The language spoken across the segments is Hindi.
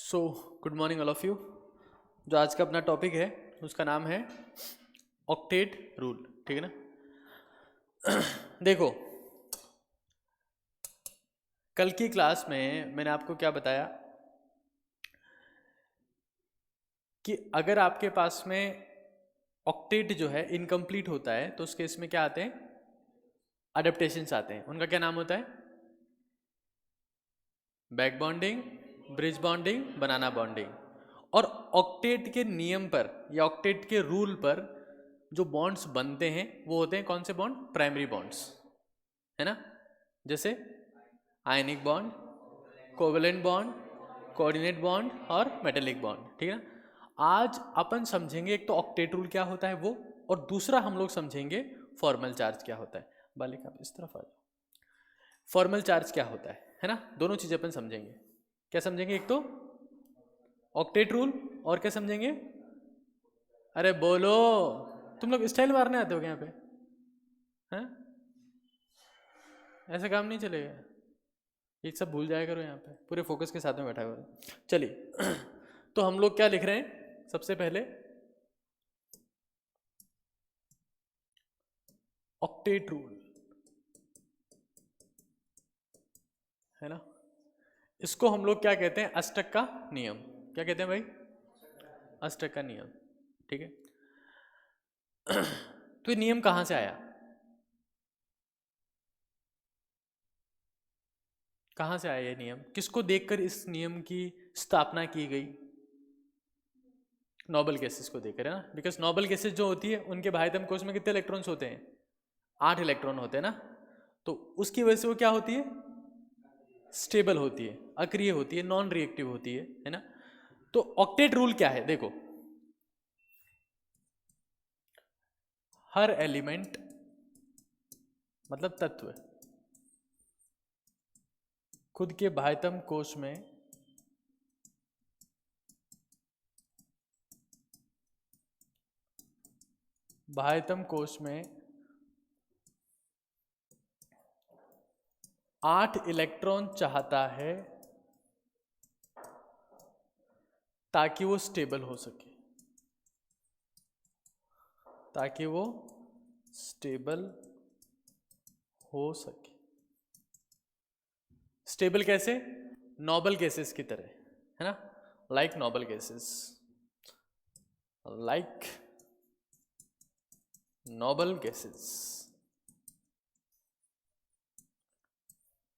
So good morning all of you. जो आज का अपना टॉपिक है उसका नाम है ऑक्टेट रूल। ठीक है ना। देखो, कल की क्लास में मैंने आपको क्या बताया कि अगर आपके पास में ऑक्टेट जो है इनकम्प्लीट होता है तो उस केस में क्या आते हैं, अडेप्टेशंस आते हैं। उनका क्या नाम होता है? बैक बॉन्डिंग, ब्रिज बॉन्डिंग, बनाना बॉन्डिंग। और ऑक्टेट के नियम पर या ऑक्टेट के रूल पर जो बॉन्ड्स बनते हैं वो होते हैं कौन से बॉन्ड? प्राइमरी बॉन्ड्स, है ना। जैसे ionic bond, covalent bond, coordinate bond और मेटेलिक बॉन्ड। ठीक है ना। आज अपन समझेंगे एक तो ऑक्टेट रूल क्या होता है वो, और दूसरा हम लोग समझेंगे फॉर्मल चार्ज क्या होता है। बालिक आप इस तरफ आ जाओ। फॉर्मल चार्ज क्या होता है ना। दोनों चीजें अपन समझेंगे। क्या समझेंगे? एक तो ऑक्टेट रूल, और क्या समझेंगे? अरे बोलो, तुम लोग स्टाइल मारने आते हो क्या यहाँ पे? हैं? ऐसे काम नहीं चलेगा। ये सब भूल जाया करो, यहाँ पे पूरे फोकस के साथ में बैठा हुआ है। चलिए तो हम लोग क्या लिख रहे हैं सबसे पहले? ऑक्टेट रूल, है ना। इसको हम लोग क्या कहते हैं? अष्टक का नियम। क्या कहते हैं भाई? अष्टक का नियम। ठीक है। तो ये नियम कहां से आया? कहां से आया ये नियम? किसको देखकर इस नियम की स्थापना की गई? नोबल गैसेस को देखकर, है ना। बिकॉज नोबल गैसेस जो होती है उनके बाह्यतम कोश में कितने इलेक्ट्रॉन्स होते हैं? 8 इलेक्ट्रॉन होते हैं ना। तो उसकी वजह से वो क्या होती है? स्टेबल होती है, अक्रिय होती है, नॉन रिएक्टिव होती है ना। तो ऑक्टेट रूल क्या है? देखो, हर एलिमेंट मतलब तत्व खुद के बाह्यतम कोश में बाह्यतम कोश में 8 इलेक्ट्रॉन चाहता है ताकि वो स्टेबल हो सके, ताकि वो स्टेबल हो सके। स्टेबल कैसे? नोबल गैसेस की तरह, है ना। Like noble gases, like noble gases,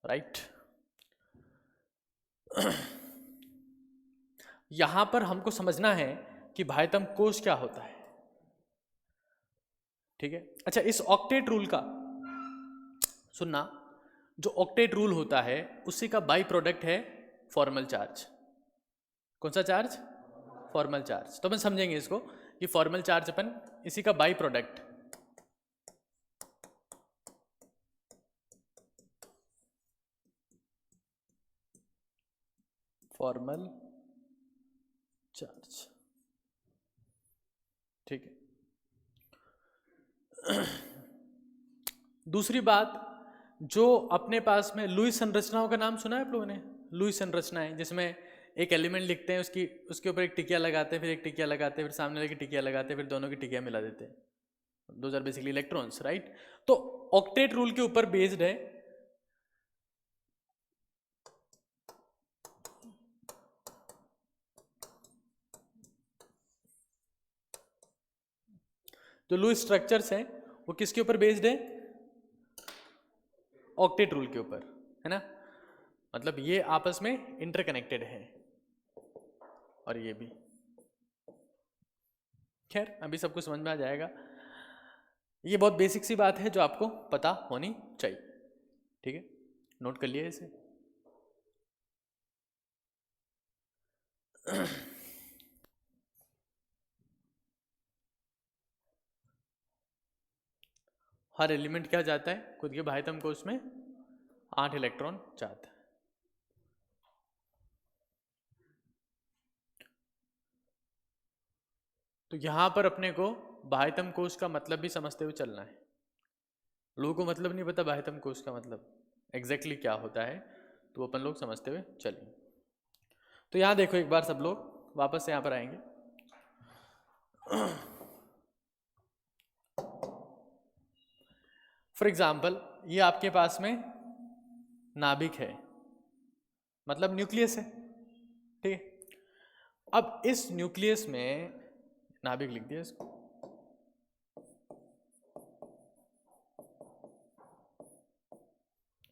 right. यहां पर हमको समझना है कि बाह्यतम कोश क्या होता है। ठीक है। अच्छा, इस ऑक्टेट रूल का सुनना, जो ऑक्टेट रूल होता है उसी का बाई प्रोडक्ट है फॉर्मल चार्ज। कौन सा चार्ज? Formal charge. तो अपन समझेंगे इसको कि फॉर्मल चार्ज अपन इसी का बाई प्रोडक्ट फॉर्मल चार्ज। ठीक है। दूसरी बात, जो अपने पास में लुईस संरचनाओं का नाम सुना है आप लोगों ने? लुईस संरचनाएं, जिसमें एक एलिमेंट लिखते हैं, उसके ऊपर एक टिकिया लगाते हैं, फिर एक टिकिया लगाते हैं, फिर सामने वाले की टिकिया लगाते हैं, फिर दोनों की टिकिया मिला देते हैं। Those are basically electrons, right. तो ऑक्टेट रूल के ऊपर बेस्ड है। जो लुईस स्ट्रक्चर्स हैं वो किसके ऊपर बेस्ड है? ऑक्टेट रूल के ऊपर, है ना। मतलब ये आपस में इंटरकनेक्टेड है, और ये भी। खैर अभी सब कुछ समझ में आ जाएगा। ये बहुत बेसिक सी बात है जो आपको पता होनी चाहिए। ठीक है, नोट कर लिया इसे। हर एलिमेंट क्या चाहता है? खुद के बाह्यतम कोश में 8 इलेक्ट्रॉन चाहता है। तो यहां पर अपने को बाह्यतम कोश का मतलब भी समझते हुए चलना है। लोगों को मतलब नहीं पता बाह्यतम कोश का मतलब एग्जैक्टली क्या होता है, तो अपन लोग समझते हुए चलें। तो यहाँ देखो एक बार सब लोग वापस से यहाँ पर आएंगे। फॉर एग्जाम्पल ये आपके पास में नाभिक है, मतलब न्यूक्लियस है, ठीक है। अब इस न्यूक्लियस में, नाभिक लिख दिया इसको,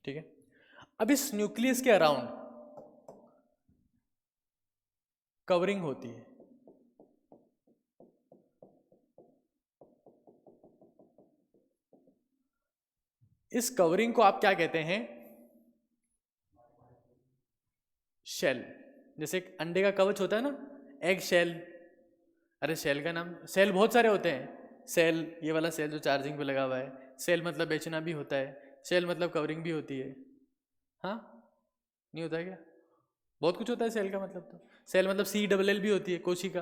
ठीक है। अब इस न्यूक्लियस के अराउंड कवरिंग होती है। इस कवरिंग को आप क्या कहते हैं? शेल। जैसे एक अंडे का कवच होता है ना, एग शेल। अरे शेल का नाम, सेल बहुत सारे होते हैं। सेल, ये वाला सेल जो चार्जिंग पे लगा हुआ है, सेल मतलब बेचना भी होता है, सेल मतलब कवरिंग भी होती है। हाँ, नहीं होता है क्या? बहुत कुछ होता है सेल का मतलब। तो सेल मतलब CELL भी होती है, कोशिका,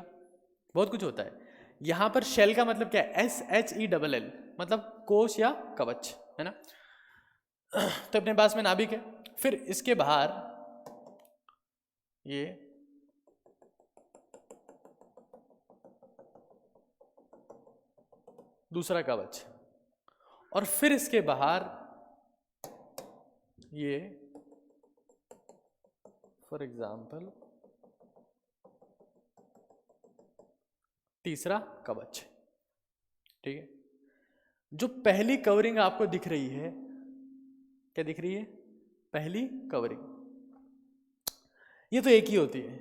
बहुत कुछ होता है। यहाँ पर शेल का मतलब क्या है? SHELL, मतलब कोश या कवच, है ना। तो अपने पास में नाभिक है, फिर इसके बाहर ये दूसरा कवच, और फिर इसके बाहर ये फॉर एग्जाम्पल तीसरा कवच, ठीक है। जो पहली कवरिंग आपको दिख रही है, क्या दिख रही है? पहली कवरिंग, ये तो एक ही होती है।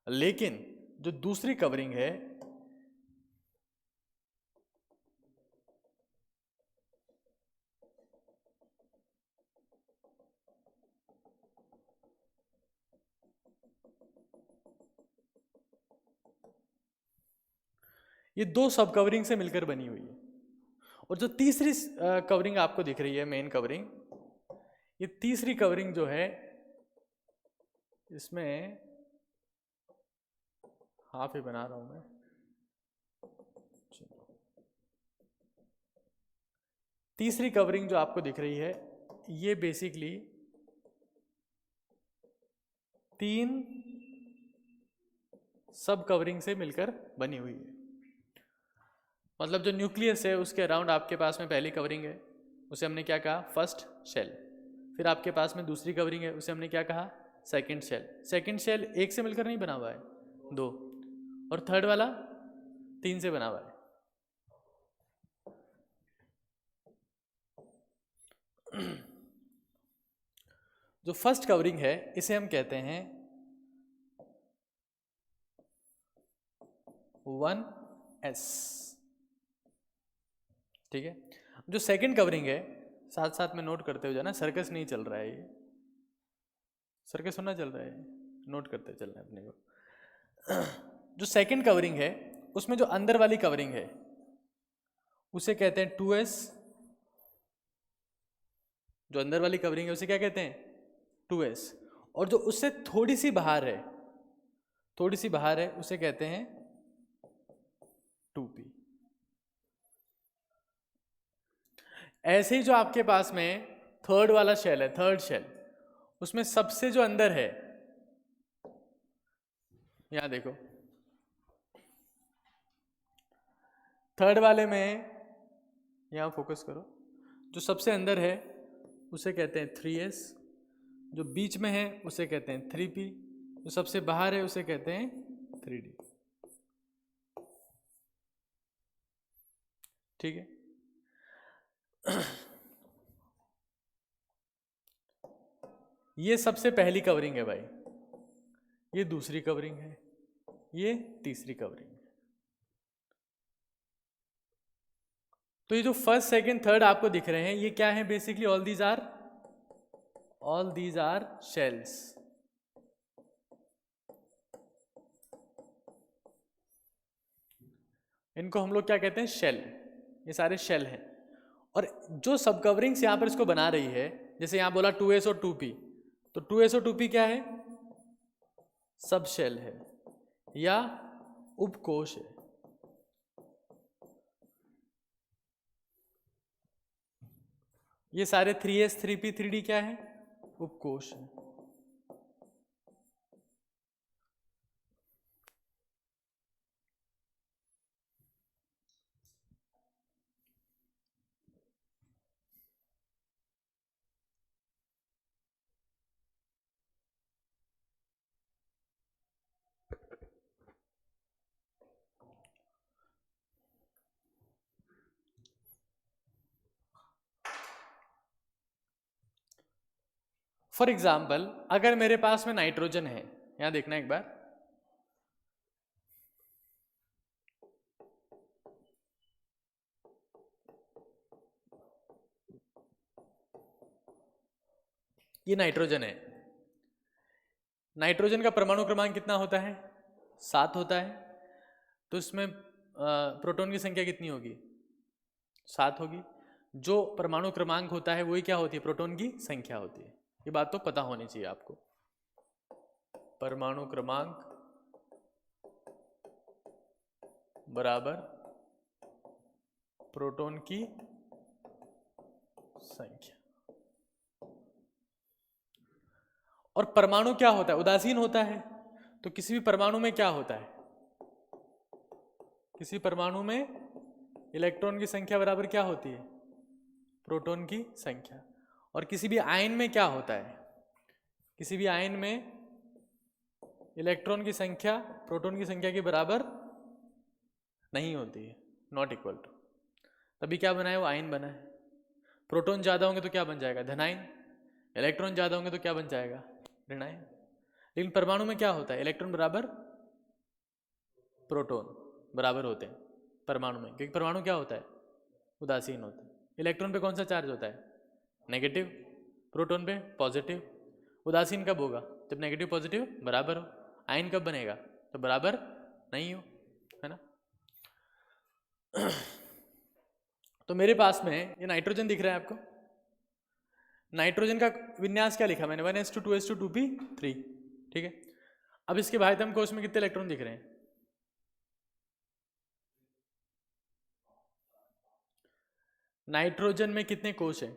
लेकिन जो दूसरी कवरिंग है, ये दो सब कवरिंग से मिलकर बनी हुई है। और जो तीसरी कवरिंग आपको दिख रही है, मेन कवरिंग, ये तीसरी कवरिंग जो है, इसमें हाफ ही बना रहा हूं मैं। तीसरी कवरिंग जो आपको दिख रही है, ये बेसिकली 3 सब कवरिंग से मिलकर बनी हुई है। मतलब जो न्यूक्लियस है उसके अराउंड आपके पास में पहली कवरिंग है, उसे हमने क्या कहा? First shell. फिर आपके पास में दूसरी कवरिंग है, उसे हमने क्या कहा? Second shell. सेकंड शेल एक से मिलकर नहीं बना हुआ है, 2, और थर्ड वाला 3 से बना हुआ है। जो फर्स्ट कवरिंग है इसे हम कहते हैं 1s, ठीक है। जो सेकंड कवरिंग है, साथ साथ में नोट करते हो जाना, सर्कस नहीं चल रहा है ये, सर्कस होना चल रहा है, नोट करते चलना है अपने को। जो सेकंड कवरिंग है उसमें जो अंदर वाली कवरिंग है उसे कहते हैं 2s। जो अंदर वाली कवरिंग है उसे क्या कहते हैं? 2s। और जो उससे थोड़ी सी बाहर है, थोड़ी सी बाहर है, उसे कहते हैं 2p। ऐसे ही जो आपके पास में थर्ड वाला शेल है, थर्ड शेल, उसमें सबसे जो अंदर है, यहां देखो, थर्ड वाले में, यहां फोकस करो, जो सबसे अंदर है उसे कहते हैं 3s, जो बीच में है उसे कहते हैं 3p, जो सबसे बाहर है उसे कहते हैं 3d, ठीक है। ये सबसे पहली कवरिंग है भाई, ये दूसरी कवरिंग है, ये तीसरी कवरिंग है। तो ये जो फर्स्ट सेकंड थर्ड आपको दिख रहे हैं, ये क्या है? Basically all these are shells. इनको हम लोग क्या कहते हैं? शेल। ये सारे शेल हैं। और जो सब कवरिंग्स यहां पर इसको बना रही है, जैसे यहां बोला 2s और 2p, तो 2s और 2p क्या है? सब शेल है या उपकोश है। ये सारे 3s 3p 3d क्या है? उपकोश है। फॉर एग्जाम्पल अगर मेरे पास में नाइट्रोजन है, यहां देखना एक बार, ये नाइट्रोजन है, नाइट्रोजन का परमाणु क्रमांक कितना होता है? 7 होता है। तो इसमें प्रोटॉन की संख्या कितनी होगी? 7 होगी। जो परमाणु क्रमांक होता है वही क्या होती है? प्रोटॉन की संख्या होती है। ये बात तो पता होनी चाहिए आपको। परमाणु क्रमांक बराबर प्रोटॉन की संख्या। और परमाणु क्या होता है? उदासीन होता है। तो किसी भी परमाणु में क्या होता है? किसी परमाणु में इलेक्ट्रॉन की संख्या बराबर क्या होती है? प्रोटॉन की संख्या। और किसी भी आयन में क्या होता है? किसी भी आयन में इलेक्ट्रॉन की संख्या प्रोटॉन की संख्या के बराबर नहीं होती है, नॉट इक्वल टू। तभी क्या बना है? वो आयन बना है। प्रोटॉन ज़्यादा होंगे तो क्या बन जाएगा? धनायन। इलेक्ट्रॉन ज़्यादा होंगे तो क्या बन जाएगा? ऋणायन। लेकिन परमाणु में क्या होता है? इलेक्ट्रॉन बराबर प्रोटॉन बराबर होते हैं परमाणु में, क्योंकि परमाणु क्या होता है? उदासीन होता है। इलेक्ट्रॉन पे कौन सा चार्ज होता है? नेगेटिव। प्रोटॉन पे पॉजिटिव। उदासीन कब होगा? जब नेगेटिव पॉजिटिव बराबर हो। आयन कब बनेगा? तो बराबर नहीं हो, है ना। तो मेरे पास में ये नाइट्रोजन दिख रहा है आपको। नाइट्रोजन का विन्यास क्या लिखा मैंने? 1s2 2s2 2p3, ठीक है। अब इसके भाइतम कोश में कितने इलेक्ट्रॉन दिख रहे हैं? नाइट्रोजन में कितने कोश हैं?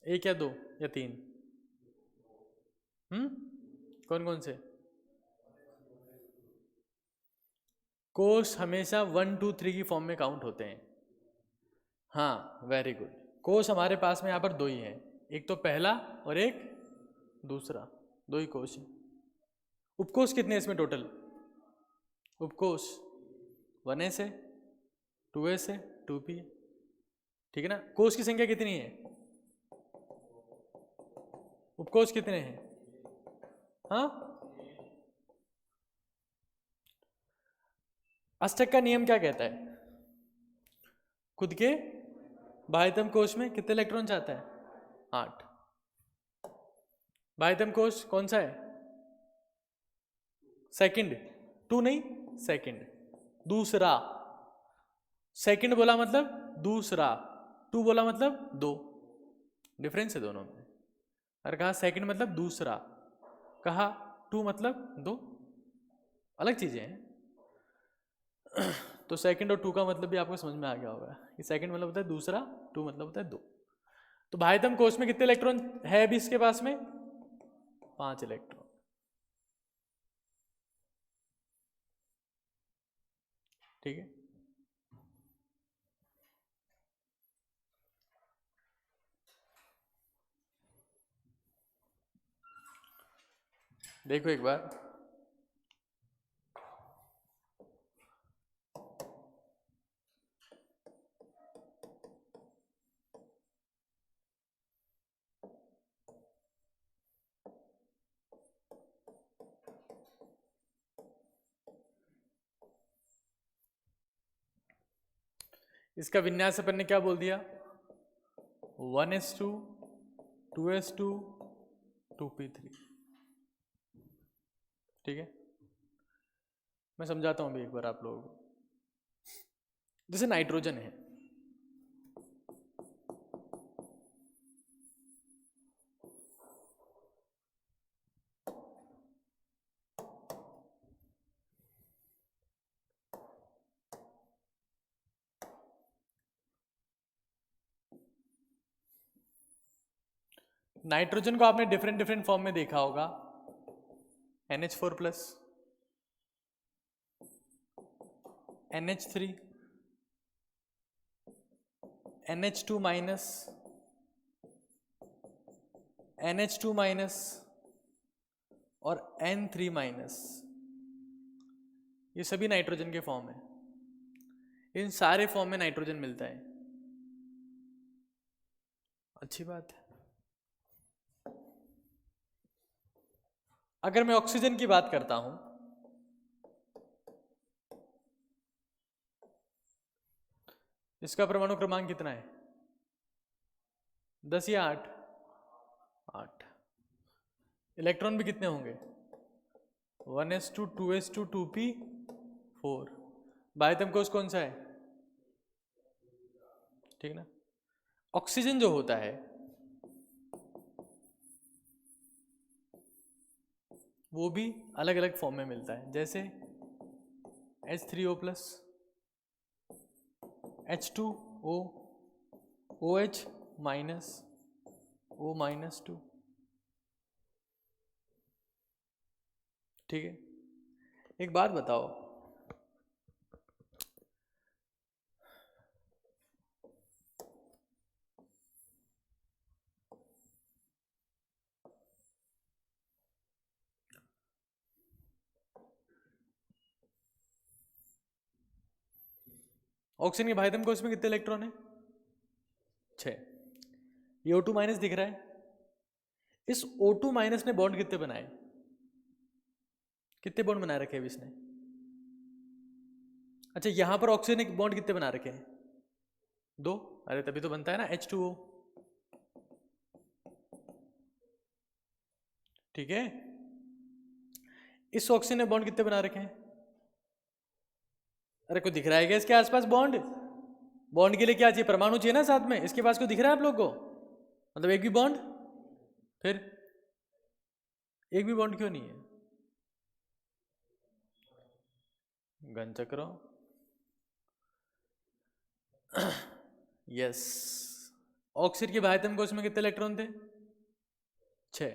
1 या 2 या 3? कौन कौन से? कोश हमेशा 1 2 3 की फॉर्म में काउंट होते हैं। हाँ, वेरी गुड। कोश हमारे पास में यहाँ पर 2 ही हैं, एक तो पहला और एक दूसरा, 2 ही कोश हैं। उपकोश कितने इसमें टोटल? उपकोश 1s है, 2s है, 2p है, ठीक है ना। कोश की संख्या कितनी है? उपकोश कितने हैं? हाँ, अष्टक का नियम क्या कहता है? खुद के बाह्यतम कोश में कितने इलेक्ट्रॉन चाहता है? 8। बाह्यतम कोश कौन सा है? सेकंड। 2 नहीं, सेकंड, दूसरा। सेकंड बोला मतलब दूसरा, 2 बोला मतलब 2, डिफरेंस है दोनों में। और कहा सेकंड मतलब दूसरा, कहा 2 मतलब 2, अलग चीजें हैं। तो सेकंड और 2 का मतलब भी आपको समझ में आ गया होगा कि सेकंड मतलब होता है दूसरा, 2 मतलब होता है 2। तो बाह्यतम कोश में कितने इलेक्ट्रॉन है अभी इसके पास में? 5 इलेक्ट्रॉन, ठीक है। देखो एक बार, इसका विन्यास अपन ने क्या बोल दिया? 1s2 2s2 2p3, ठीक है। मैं समझाता हूं अभी एक बार आप लोगों को। जैसे नाइट्रोजन है, नाइट्रोजन को आपने डिफरेंट डिफरेंट फॉर्म में देखा होगा। NH4+, NH3, NH2-, NH2- और N3-। ये सभी नाइट्रोजन के फॉर्म है। इन सारे फॉर्म में नाइट्रोजन मिलता है, अच्छी बात है। अगर मैं ऑक्सीजन की बात करता हूं, इसका परमाणु क्रमांक कितना है? 10 या 8? 8। इलेक्ट्रॉन भी कितने होंगे? 1s2 2s2 2p4। बाह्यतम कोश कौन सा है? ठीक ना। ऑक्सीजन जो होता है वो भी अलग अलग फॉर्म में मिलता है, जैसे H3O+, H2O, OH-, O-2। ठीक है। एक बात बताओ, ऑक्सीजन के बाह्यतम कोश में कितने इलेक्ट्रॉन है? 6। ये O2- दिख रहा है। इस O2- ने बॉन्ड कितने बनाए? कितने बॉन्ड बना रखे हैं इसने? अच्छा, यहां पर ऑक्सीजन ने बॉन्ड कितने बना रखे हैं? 2। अरे तभी तो बनता है ना H2O। ठीक है। इस ऑक्सीजन ने बॉन्ड कितने बना रखे हैं? अरे कोई दिख रहा है क्या इसके आसपास बॉन्ड? बॉन्ड के लिए क्या चाहिए? परमाणु चाहिए ना साथ में। इसके पास कोई दिख रहा है आप लोग को? मतलब एक भी बॉन्ड? फिर एक भी बॉन्ड क्यों नहीं है? घन चक्रों। यस। ऑक्सीजन के बाह्यतम कोश में कितने इलेक्ट्रॉन थे? 6।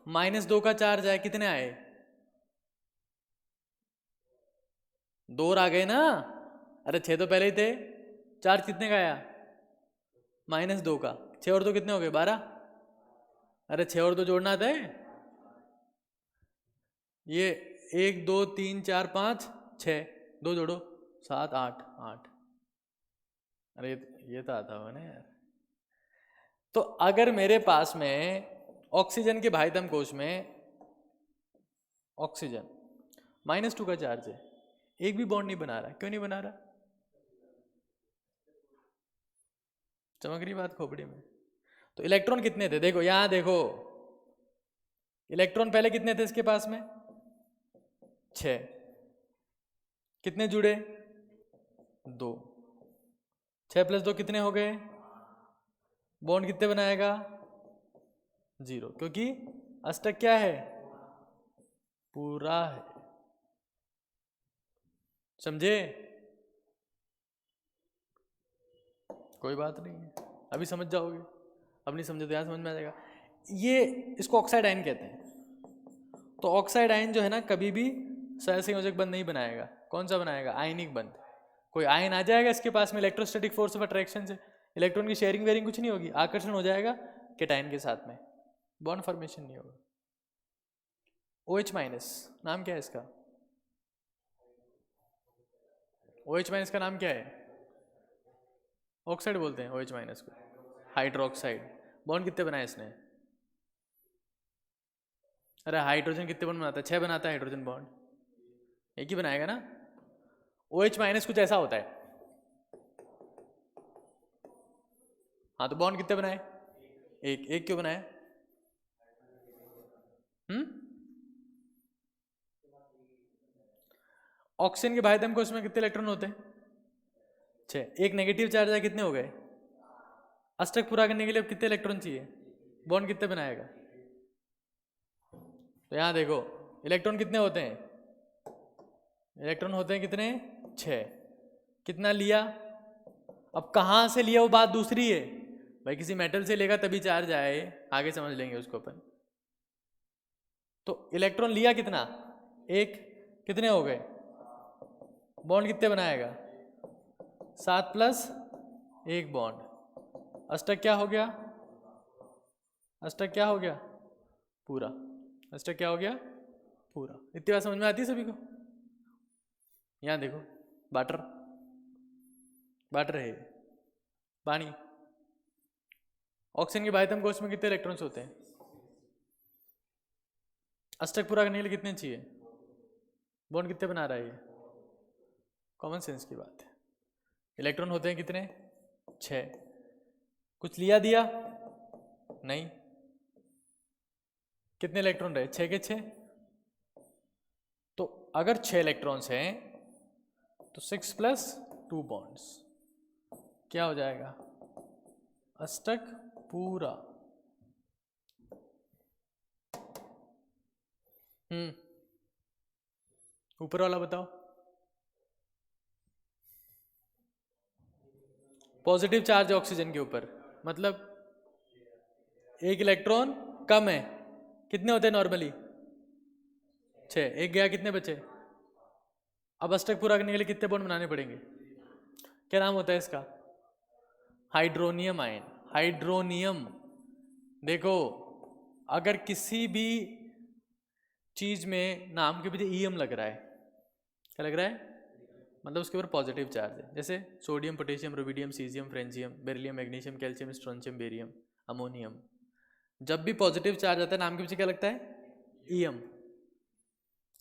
-2 का चार्ज आए, कितने आए? 2 आ गए ना। अरे 6 तो पहले ही थे। चार्ज कितने का आया? -2 का। 6 और 2 कितने हो गए? 12। अरे 6 और 2 जोड़ना था। ये 1 2 3 4 5 6, 2 जोड़ो 7 8 8। अरे ये तो आता होगा ना यार। तो अगर मेरे पास में ऑक्सीजन के बाह्यतम कोश में ऑक्सीजन -2 का चार्ज है, एक भी बॉन्ड नहीं बना रहा, क्यों नहीं बना रहा? चमक रही बात खोपड़ी में? तो इलेक्ट्रॉन कितने थे? देखो यहां देखो, इलेक्ट्रॉन पहले कितने थे इसके पास में? 6। कितने जुड़े? 2। 6 + 2 कितने हो गए? बॉन्ड कितने बनाएगा? 0, क्योंकि अष्टक क्या है? पूरा है। समझे? कोई बात नहीं है, अभी समझ जाओगे। अब नहीं समझे तो यहाँ समझ में आ जाएगा। ये इसको ऑक्साइड आयन कहते हैं। तो ऑक्साइड आयन जो है ना, कभी भी सहसंयोजक बंध नहीं बनाएगा। कौन सा बनाएगा? आयनिक बंध। कोई आयन आ जाएगा इसके पास में, इलेक्ट्रोस्टैटिक फोर्स ऑफ अट्रैक्शन से इलेक्ट्रॉन की शेयरिंग वेयरिंग कुछ नहीं होगी, आकर्षण हो जाएगा कैटायन के साथ में, बॉन्ड फॉर्मेशन नहीं होगा। OH-, नाम क्या है इसका? OH- का नाम क्या है? ऑक्साइड बोलते हैं OH- को, हाइड्रोक्साइड। बॉन्ड कितने बनाए इसने? अरे हाइड्रोजन कितने बॉन्ड बनाता है? 6 बनाता है हाइड्रोजन बॉन्ड, एक ही बनाएगा ना। OH- कुछ ऐसा होता है। हाँ, तो बॉन्ड कितने बनाए? एक। एक क्यों बनाया? ऑक्सीजन के बाह्यतम कोश में कितने इलेक्ट्रॉन होते हैं? 6। एक नेगेटिव चार्ज है, कितने हो गए? अष्टक पूरा करने के लिए अब कितने इलेक्ट्रॉन चाहिए? बॉन्ड कितने बनाएगा? तो यहां देखो, इलेक्ट्रॉन कितने होते हैं? इलेक्ट्रॉन होते हैं कितने? 6। कितना लिया? अब कहां से लिया वो बात दूसरी है भाई, किसी मेटल से लेगा तभी चार्ज आए, आगे समझ लेंगे उसको अपन। तो इलेक्ट्रॉन लिया कितना? एक। कितने हो गए? बॉन्ड कितने बनाएगा? 7 + 1 बॉन्ड। अष्टक क्या हो गया? अष्टक क्या हो गया? पूरा। अष्टक क्या हो गया? पूरा। इतनी बात समझ में आती है सभी को? यहाँ देखो, वाटर, वाटर है पानी। ऑक्सीजन के बाह्यतम कोश में कितने इलेक्ट्रॉन्स होते हैं? अष्टक पूरा करने के लिए कितने चाहिए? बॉन्ड कितने बना रहा है ये? कॉमन सेंस की बात है। इलेक्ट्रॉन होते हैं कितने? 6। कुछ लिया दिया? नहीं। कितने इलेक्ट्रॉन रहे? 6 के 6। तो अगर 6 इलेक्ट्रॉन्स हैं तो 6 प्लस 2 बॉन्ड्स क्या हो जाएगा? अष्टक पूरा। ऊपर वाला बताओ। पॉजिटिव चार्ज है ऑक्सीजन के ऊपर, मतलब एक इलेक्ट्रॉन कम है। कितने होते हैं नॉर्मली? 6। एक गया, कितने बचे? अब अष्टक पूरा करने के लिए कितने बॉन्ड बनाने पड़ेंगे? क्या नाम होता है इसका? Hydronium ion. हाइड्रोनियम। देखो, अगर किसी भी चीज में नाम के पीछे ईएम लग रहा है, क्या लग रहा है? मतलब उसके ऊपर पॉजिटिव चार्ज है। जैसे sodium, potassium, rubidium, caesium, francium, beryllium, magnesium, calcium, strontium, barium, ammonium. जब भी पॉजिटिव चार्ज आता है नाम के पीछे क्या लगता है? ईएम।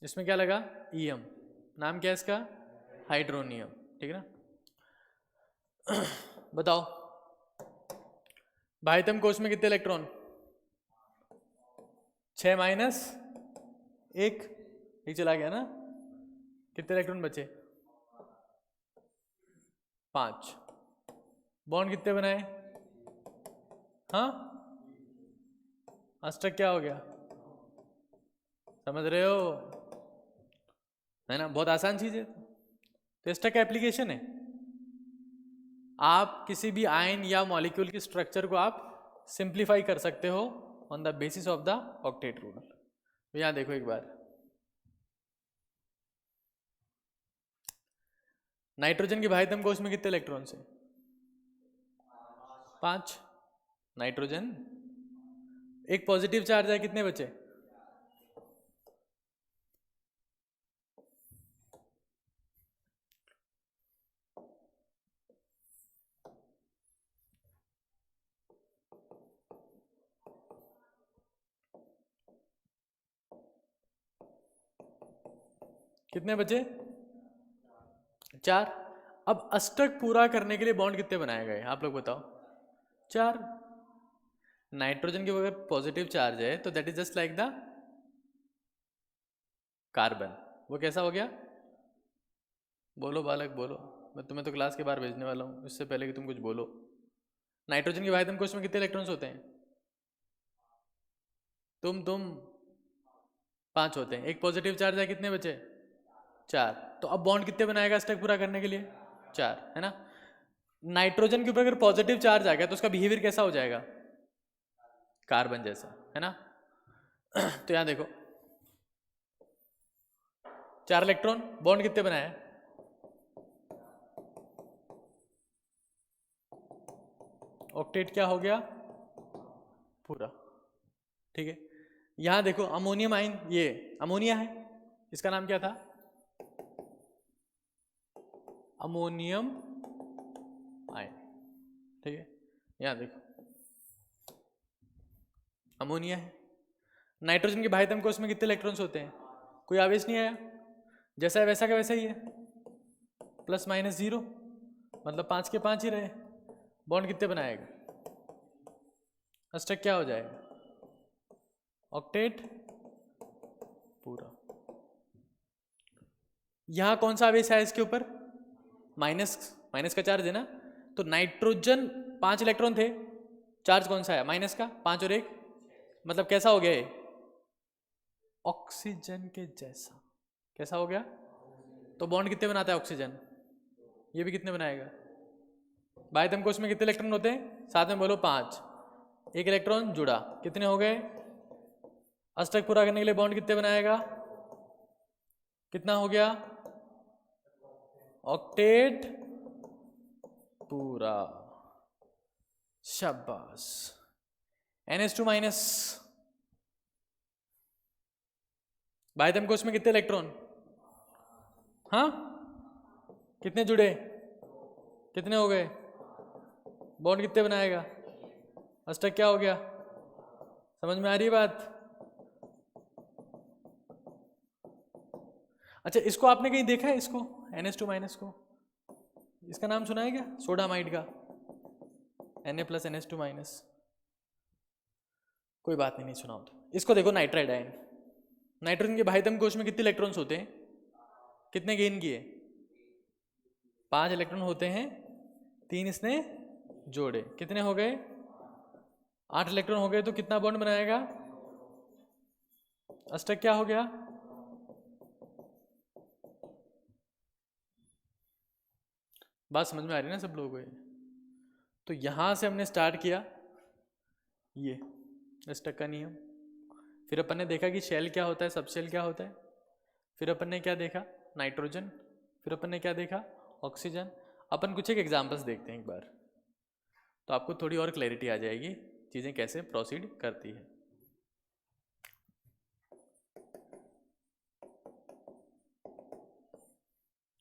इसमें क्या लगा? ईएम। नाम क्या है इसका? हाइड्रोनियम। ठीक है ना? बताओ, बाह्यतम कोश में कितने इलेक्ट्रॉन? 6 माइनस 1, ये चला गया ना? कितने इलेक्ट्रॉन बचे? 5। बॉन्ड कितने बनाए? हाँ, अष्टक क्या हो गया? समझ रहे हो? है ना? बहुत आसान चीज है। तो अष्टक का एप्लीकेशन है, आप किसी भी आयन या मॉलिक्यूल की स्ट्रक्चर को आप सिंप्लीफाई कर सकते हो on the basis of the octet rule. तो यहां देखो एक बार, नाइट्रोजन के बाह्यतम कोश में कितने इलेक्ट्रॉन्स हैं? 5। नाइट्रोजन एक पॉजिटिव चार्ज है, कितने बचे? कितने बचे? 4। अब अष्टक पूरा करने के लिए बॉन्ड कितने बनाए गए आप लोग बताओ? 4। नाइट्रोजन के अगर पॉजिटिव चार्ज है तो that is just like the carbon. वो कैसा हो गया? बोलो बालक बोलो, मैं तुम्हें तो क्लास के बाहर भेजने वाला हूँ, इससे पहले कि तुम कुछ बोलो। नाइट्रोजन के बाह्यतम कोश में कितने इलेक्ट्रॉन्स होते हैं? तुम 5 होते हैं। एक पॉजिटिव चार्ज है, कितने बचे? 4। तो अब बॉन्ड कितने बनाएगा अष्टक पूरा करने के लिए? 4, है ना? नाइट्रोजन के ऊपर अगर पॉजिटिव चार्ज आ गया तो उसका बिहेवियर कैसा हो जाएगा? कार्बन जैसा, है ना? तो यहां देखो, 4 इलेक्ट्रॉन, बॉन्ड कितने बनाया? ऑक्टेट क्या हो गया? पूरा। ठीक है, यहां देखो अमोनियम आयन, ये अमोनिया है, इसका नाम क्या था? Ammonium ion. ठीक है, यहां देखो अमोनिया है। नाइट्रोजन के बाह्यतम कोश में कितने इलेक्ट्रॉन्स होते हैं? कोई आवेश नहीं आया, जैसा है वैसा का वैसा ही है, प्लस माइनस 0, मतलब 5 के 5 ही रहे। बॉन्ड कितने बनाएगा? अष्टक क्या हो जाएगा? ऑक्टेट पूरा। यहां कौन सा आवेश है इसके ऊपर? माइनस, माइनस का चार्ज है ना? तो नाइट्रोजन 5 इलेक्ट्रॉन थे, चार्ज कौन सा है? माइनस का, 5 और 1, मतलब कैसा हो गया ये? ऑक्सीजन के जैसा। कैसा हो गया? तो बॉन्ड कितने बनाता है ऑक्सीजन? ये भी कितने बनाएगा? बाह्यतम कोश में कितने इलेक्ट्रॉन होते हैं? साथ में बोलो 5। एक इलेक्ट्रॉन जुड़ा, कितने हो गए? अष्टक पूरा करने के लिए बॉन्ड कितने बनाएगा? कितना हो गया? ऑक्टेट पूरा। शाबाश। NH2 minus. बाह्यतम कोश में कितने इलेक्ट्रॉन? हाँ, कितने जुड़े? कितने हो गए? बॉन्ड कितने बनाएगा? अष्टक क्या हो गया? समझ में आ रही है बात? अच्छा, इसको आपने कहीं देखा है, इसको NH2 माइनस को, इसका नाम सुना है क्या, सोडामाइड का, Na+NH2 माइनस? कोई बात नहीं सुना हो तो। इसको देखो, नाइट्राइड आयन, नाइट्रोजन के भाइतम कोश में कितने इलेक्ट्रॉन्स होते हैं, कितने गेन किए, 5 इलेक्ट्रॉन होते हैं, 3 इसने जोड़े, कितने हो गए, 8 इलेक्ट्रॉन हो गए, तो कितना बॉन्ड बनाएगा, अष्टक क्या हो गया, बात समझ में आ रही है ना सब लोगों को ये? तो यहां से हमने स्टार्ट किया ये अष्टक का नियम, फिर अपन ने देखा कि शेल क्या होता है, सब शेल क्या होता है, फिर अपन ने क्या देखा, नाइट्रोजन, फिर अपन ने क्या देखा, ऑक्सीजन। अपन कुछ एक एग्जांपल्स देखते हैं एक बार, तो आपको थोड़ी और क्लैरिटी आ जाएगी चीज़ें कैसे प्रोसीड करती है।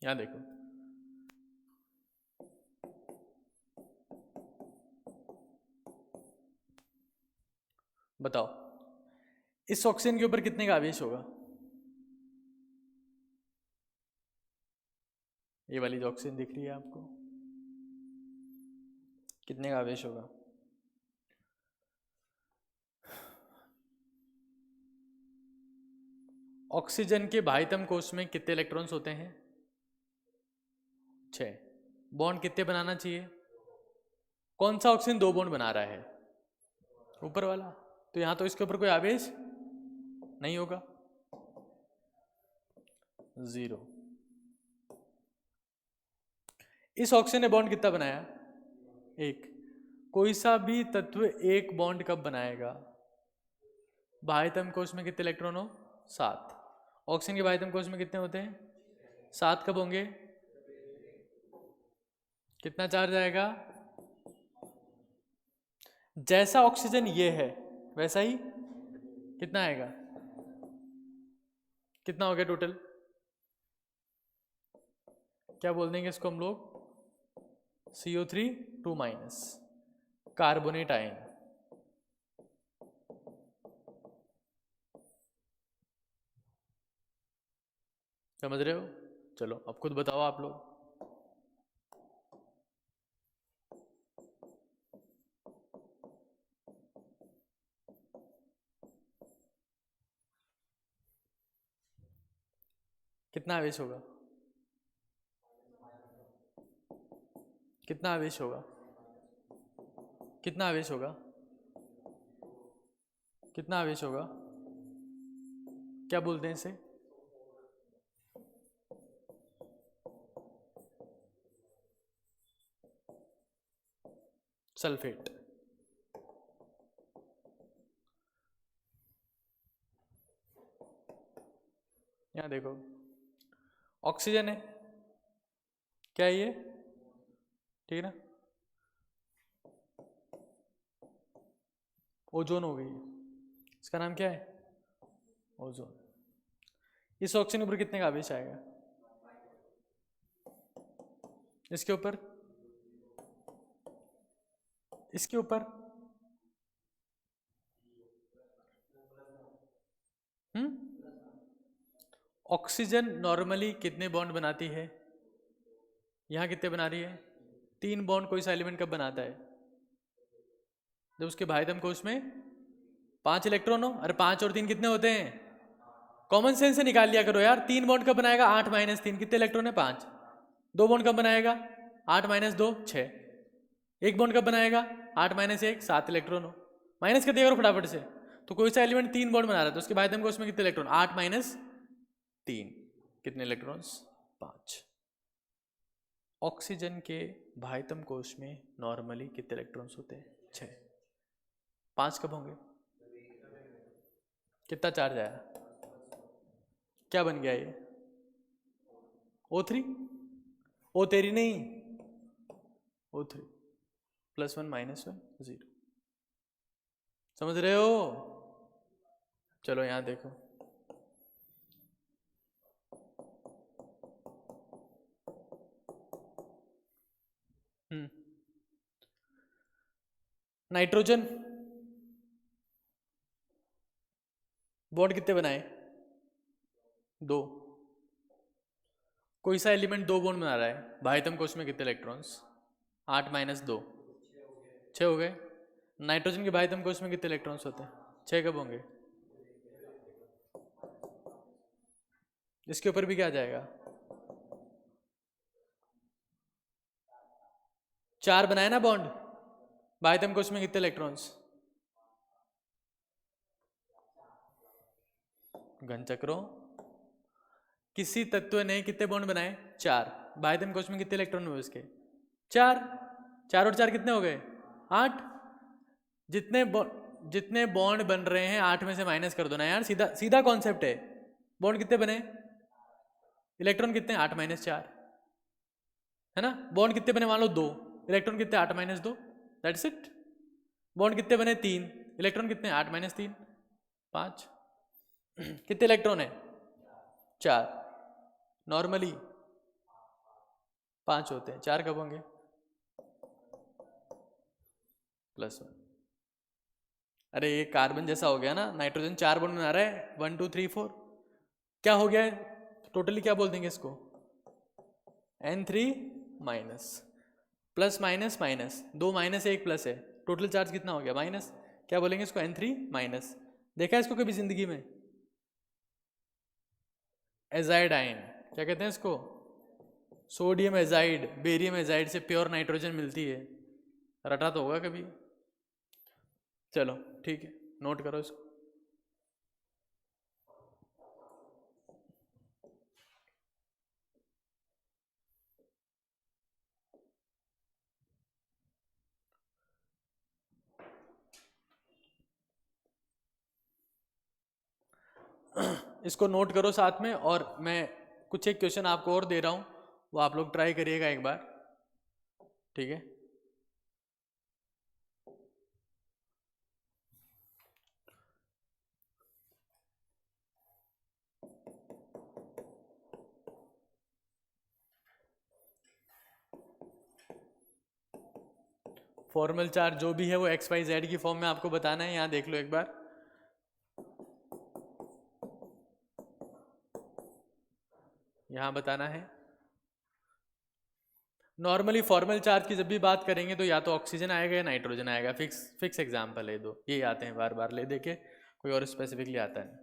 यहाँ देखो, बताओ इस ऑक्सीजन के ऊपर कितने का आवेश होगा, ये वाली जो ऑक्सीजन दिख रही है आपको, कितने का आवेश होगा, ऑक्सीजन के भाइतम कोश में कितने इलेक्ट्रॉन्स होते हैं, 6। बॉन्ड कितने बनाना चाहिए, कौन सा ऑक्सीजन 2 बॉन्ड बना रहा है, ऊपर वाला, तो यहां तो इसके ऊपर कोई आवेश नहीं होगा, 0। इस ऑक्सीजन ने बॉन्ड कितना बनाया, 1। कोई सा भी तत्व एक बॉन्ड कब बनाएगा, भाइतम कोश में कितने इलेक्ट्रॉन हो, 7। ऑक्सीजन के भाइतम कोश में कितने होते हैं, 7। कब होंगे, कितना चार्ज आएगा, जैसा ऑक्सीजन ये है वैसा ही कितना आएगा, कितना हो गया टोटल, क्या बोल देंगे इसको हम लोग, CO3 2 माइनस, कार्बोनेट आयन। समझ रहे हो, चलो अब खुद बताओ आप लोग, कितना आवेश होगा, कितना आवेश होगा, कितना आवेश होगा, कितना आवेश होगा, क्या बोलते हैं इसे, सल्फेट। यहां देखो, ऑक्सीजन है, क्या है ये, ठीक है ना, ओजोन हो गई, इसका नाम क्या है, ओजोन। इस ऑक्सीजन के ऊपर कितने का आवेश आएगा, इसके ऊपर, इसके ऊपर, ऑक्सीजन नॉर्मली कितने बॉन्ड बनाती है, यहां कितने बना रही है, 3 बॉन्ड। कोई सा एलिमेंट कब बनाता है, जब उसके भाइतम कोश में 5 इलेक्ट्रॉन हो, अरे 5 और 3 कितने होते हैं, कॉमन सेंस से निकाल लिया करो यार, 3 बॉन्ड कब बनाएगा, 8 माइनस 3 कितने इलेक्ट्रॉन है, 5। 2 बॉन्ड कब बनाएगा, 8 माइनस 2 6। 1 बॉन्ड कब बनाएगा, 8 माइनस 1 7 इलेक्ट्रॉन हो, माइनस कर दिया करो फटाफट से। तो कोई सा एलिमेंट 3 बॉन्ड बना रहा है, तो उसके भाइतम कोश में कितने इलेक्ट्रॉन, 8 माइनस 3 कितने इलेक्ट्रॉन्स, 5। ऑक्सीजन के भाइतम कोश में नॉर्मली कितने इलेक्ट्रॉन्स होते हैं, 6। 5 कब होंगे, कितना चार्ज आया, क्या बन गया ये, O3, ओ तेरी नहीं, O3 +1 -1 0। समझ रहे हो, चलो यहां देखो, नाइट्रोजन बॉन्ड कितने बनाए, 2। कोई सा एलिमेंट 2 बॉन्ड बना रहा है, बाह्यतम कोश में कितने इलेक्ट्रॉन्स? 8 माइनस 2, 6 हो गए। नाइट्रोजन के बाह्यतम कोश में कितने इलेक्ट्रॉन्स होते हैं? 6 कब होंगे? इसके ऊपर भी क्या आ जाएगा? 4 बनाए ना बॉन्ड, बाह्यतम कोश में कितने इलेक्ट्रॉन्स? घनचक्रों, किसी तत्व ने कितने बॉन्ड बनाए? 4। बाह्यतम कोश में कितने इलेक्ट्रॉन हुए उसके? 4। 4 और 4 कितने हो गए? 8। जितने बॉन्ड बन रहे हैं 8 में से माइनस कर दो ना यार, सीधा सीधा कॉन्सेप्ट है। बॉन्ड कितने बने? इलेक्ट्रॉन कितने? 8 माइनस 4, है ना। बॉन्ड कितने बने? मान लो 2, इलेक्ट्रॉन कितने? 8 माइनस 2, दैट्स इट। बॉन्ड कितने बने? 3, इलेक्ट्रॉन कितने? 8 माइनस 3, 5। कितने इलेक्ट्रॉन है? 4। नॉर्मली 5 होते हैं, 4 कब होंगे? +1। अरे ये कार्बन जैसा हो गया ना, नाइट्रोजन 4 बॉन्ड बना रहा है, 1 2 3 4, क्या हो गया है टोटली? क्या बोल देंगे इसको? N3 minus, plus minus minus, 2 minus 1 plus है, टोटल चार्ज कितना हो गया? माइनस। क्या बोलेंगे इसको? N3 minus. देखा है इसको कभी जिंदगी में? एजाइड आयन, क्या कहते हैं इसको? सोडियम एजाइड, बेरियम एजाइड से प्योर नाइट्रोजन मिलती है, रटा तो होगा कभी। चलो ठीक है, नोट करो इसको। इसको नोट करो साथ में, और मैं कुछ एक क्वेश्चन आपको और दे रहा हूँ, वो आप लोग ट्राई करिएगा एक बार, ठीक है। फॉर्मल चार्ज जो भी है वो XYZ की फॉर्म में आपको बताना है, यहाँ देख लो एक बार। यहाँ बताना है। नॉर्मली फॉर्मल चार्ज की जब भी बात करेंगे तो या तो ऑक्सीजन आएगा या नाइट्रोजन आएगा, फिक्स फिक्स एग्जाम्पल है दो, ये आते हैं बार बार ले देके, कोई और स्पेसिफिकली आता है।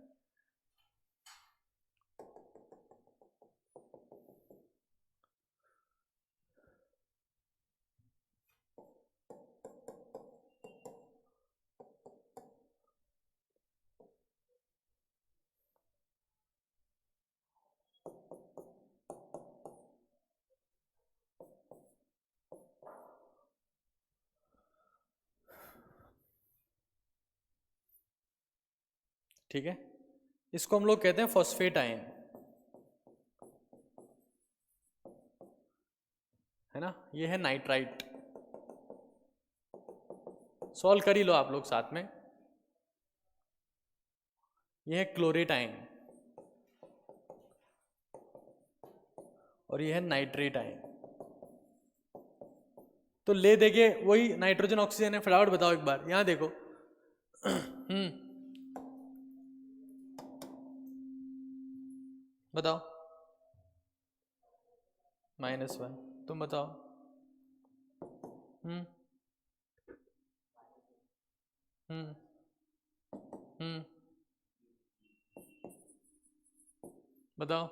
ठीक है, इसको हम लोग कहते हैं फॉस्फेट आयन, है ना। ये है नाइट्राइट, सॉल्व कर ही लो आप लोग साथ में। ये है क्लोरेट आयन, और ये है नाइट्रेट आयन। तो ले देके वही नाइट्रोजन ऑक्सीजन है, फटाफट बताओ एक बार, यहां देखो। बताओ। -1, तुम बताओ। हम्म हम्म हम्म बताओ।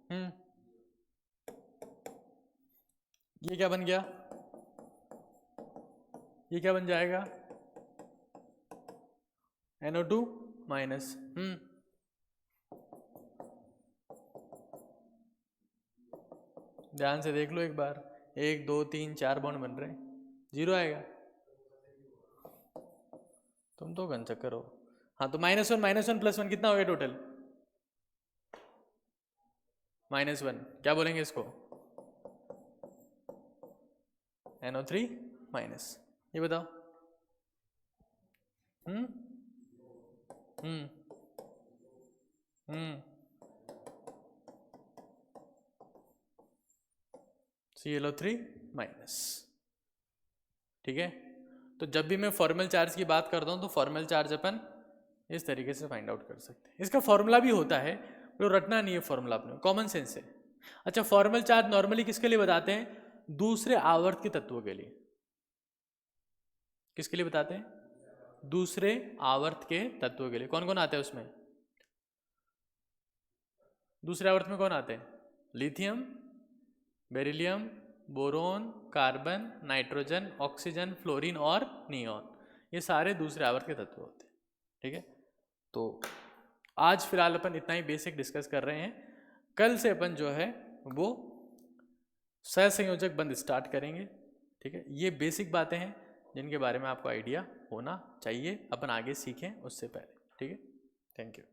हम्म ये क्या बन गया? ये क्या बन जाएगा? NO2 minus. ध्यान से देख लो एक बार, 1 2 3 4 बॉन्ड बन रहे हैं, 0 आएगा। तुम तो घन चक्कर हो। हाँ तो -1 +1 कितना हो गया टोटल? -1, क्या बोलेंगे इसको? NO3 minus. ये बताओ। हम्म हम्म हम्म ClO3 माइनस, ठीक है। तो जब भी मैं फॉर्मल चार्ज की बात करता हूँ तो फॉर्मल चार्ज अपन इस तरीके से फाइंड आउट कर सकते हैं। इसका फॉर्मूला भी होता है, तो रटना नहीं है फॉर्मूला अपने, कॉमन सेंस है। अच्छा, फॉर्मल चार्ज नॉर्मली किसके लिए बताते हैं? दूसरे आवर्त के तत्वों के लिए। किसके लिए बताते हैं? दूसरे आवर्त के तत्वों के लिए। कौन कौन आते हैं उसमें? दूसरे आवर्त में कौन आते हैं? Lithium, beryllium, boron, carbon, nitrogen, oxygen, fluorine और नियॉन। ये सारे दूसरे आवर्त के तत्व होते हैं। ठीक है, तो आज फिलहाल अपन इतना ही बेसिक डिस्कस कर रहे हैं। कल से अपन जो है वो सहसंयोजक बंध स्टार्ट करेंगे। ठीक है, ये बेसिक बातें हैं जिनके बारे में आपको आइडिया होना चाहिए, अपन आगे सीखें उससे पहले। ठीक है, थैंक यू।